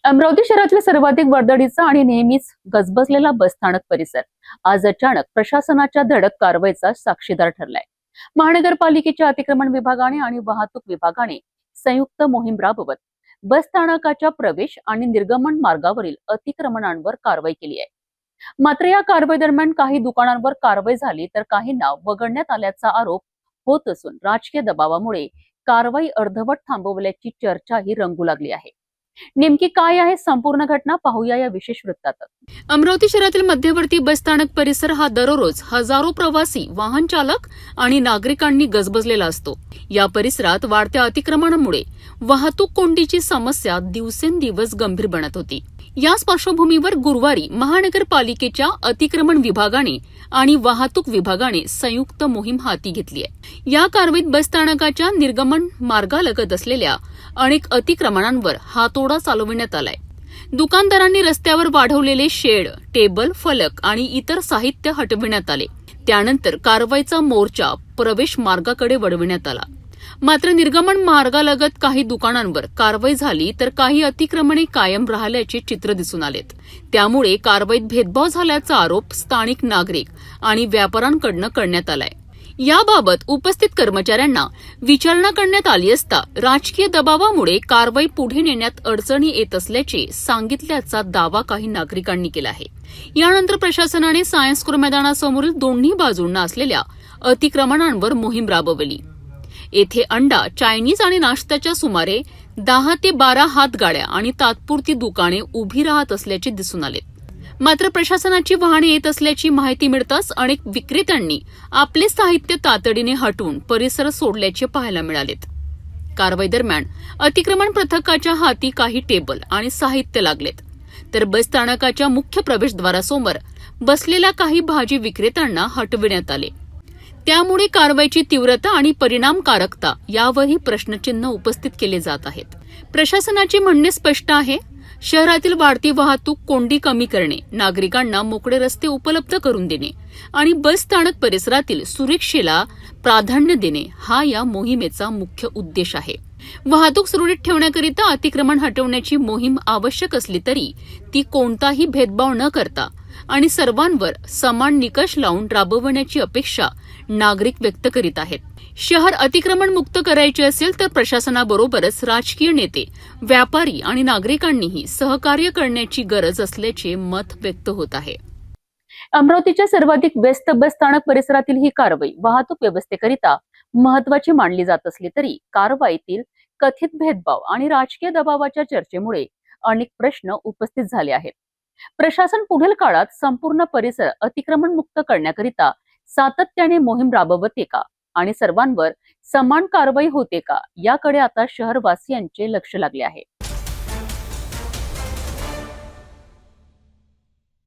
अमरावती शहरातील सर्वाधिक वर्दळीचा आणि नेहमीच गजबजलेला बसस्थानक परिसर आज अचानक प्रशासनाच्या धडक कारवाईचा साक्षीदार ठरलाय। महानगरपालिकेच्या अतिक्रमण विभागाने आणि वाहतूक विभागाने संयुक्त मोहीम राबवत बसस्थानकाच्या प्रवेश आणि निर्गमन मार्गावरील अतिक्रमणांवर कारवाई केली आहे। मात्र या कारवाई दरम्यान काही दुकानांवर कारवाई झाली तर काहींना वगळण्यात आल्याचा आरोप होत असून राजकीय दबावामुळे कारवाई अर्धवट थांबवल्याची चर्चाही रंगू लागली आहे। नेमकी काय आहे संपूर्ण घटना पाहूया या विशेष वृत्तात। अमरावती शहरातील मध्यवर्ती बसस्थानक परिसर हा दररोज हजारो प्रवासी, वाहन चालक आणि नागरिकांनी गजबजलेला असतो। या परिसरात वाढत्या अतिक्रमणामुळे वाहतूक कोंडीची समस्या दिवसेंदिवस गंभीर बनत होती। याच पार्श्वभूमीवर गुरुवारी महानगरपालिकेच्या अतिक्रमण विभागाने आणि वाहतूक विभागाने संयुक्त मोहीम हाती घेतली आहे। या कारवाईत बसस्थानकाच्या निर्गमन मार्गालगत असलेल्या अनेक अतिक्रमणांवर हातोडा चालविण्यात आलाय। दुकानदारांनी रस्त्यावर वाढवलेले शेड, टेबल, फलक आणि इतर साहित्य हटविण्यात आले। त्यानंतर कारवाईचा मोर्चा प्रवेश मार्गाकडे वळविण्यात आला। मात्र निर्गमन मार्गालगत काही दुकानांवर कारवाई झाली तर काही अतिक्रमणे कायम राहिल्याचे चित्र दिसून आलेत। त्यामुळे कारवाईत भेदभाव झाल्याचा आरोप स्थानिक नागरिक आणि व्यापाऱ्यांकडून करण्यात आलाय। याबाबत उपस्थित कर्मचाऱ्यांना विचारणा करण्यात आली असता राजकीय दबावामुळे कारवाई पुढे नेण्यात अडचणी येत असल्याचे सांगितल्याचा दावा काही नागरिकांनी केला आहे। यानंतर प्रशासनाने सायन्स स्क्वेअर मैदानासमोरील दोन्ही बाजूंना असलेल्या अतिक्रमणांवर मोहीम राबवली। येथे अंडा, चायनीज आणि नाश्त्याच्या सुमारे 10 ते 12 हातगाड्या आणि तात्पुरती दुकाने उभी राहत असल्याचे दिसून आले। मात्र प्रशासनाची वाहने येत असल्याची माहिती मिळताच अनेक विक्रेत्यांनी आपले साहित्य तातडीने हटवून परिसर सोडल्याचे पाहायला मिळालेत। कारवाई दरम्यान अतिक्रमण पथकाच्या हाती काही टेबल आणि साहित्य लागलेत, तर बसस्थानकाच्या मुख्य प्रवेशद्वारासमोर बसलेल्या काही भाजी विक्रेत्यांना हटविण्यात आले। त्यामुळे कारवाईची तीव्रता आणि परिणामकारकता यावरही प्रश्नचिन्ह उपस्थित केले जात आहेत। प्रशासनाचे म्हणणे स्पष्ट आहे, शहरातील वाढती वाहतूक कोंडी कमी करणे, नागरिकांना मोकळे रस्ते उपलब्ध करून देणे आणि बसस्थानक परिसरातील सुरक्षेला प्राधान्य देणे हा या मोहिमेचा मुख्य उद्देश आहे। वाहतूक सुरळीत ठेवण्याकरिता अतिक्रमण हटवण्याची मोहीम आवश्यक असली तरी ती कोणताही भेदभाव न करता आणि सर्वांवर समान निकष लावून राबवण्याची अपेक्षा नागरिक व्यक्त करीत आहेत। शहर अतिक्रमण मुक्त करायचे असेल तर प्रशासनाबरोबरच राजकीय नेते, व्यापारी आणि नागरिकांनीही सहकार्य करण्याची गरज असल्याचे मत व्यक्त होत आहे। अमरावतीच्या सर्वाधिक व्यस्त बसस्थानक परिसरातील ही कारवाई वाहतूक व्यवस्थेकरिता महत्वाची मानली जात असली तरी कारवाईतील कथित भेदभाव आणि राजकीय दबावाच्या चर्चेमुळे अनेक प्रश्न उपस्थित झाले आहेत। प्रशासन पुढील काळात संपूर्ण परिसर अतिक्रमण मुक्त करण्याकरिता सातत्याने मोहीम राबवते का आणि सर्वांवर समान कारवाई होते का याकडे आता शहरवासियांचे लक्ष लागले आहे।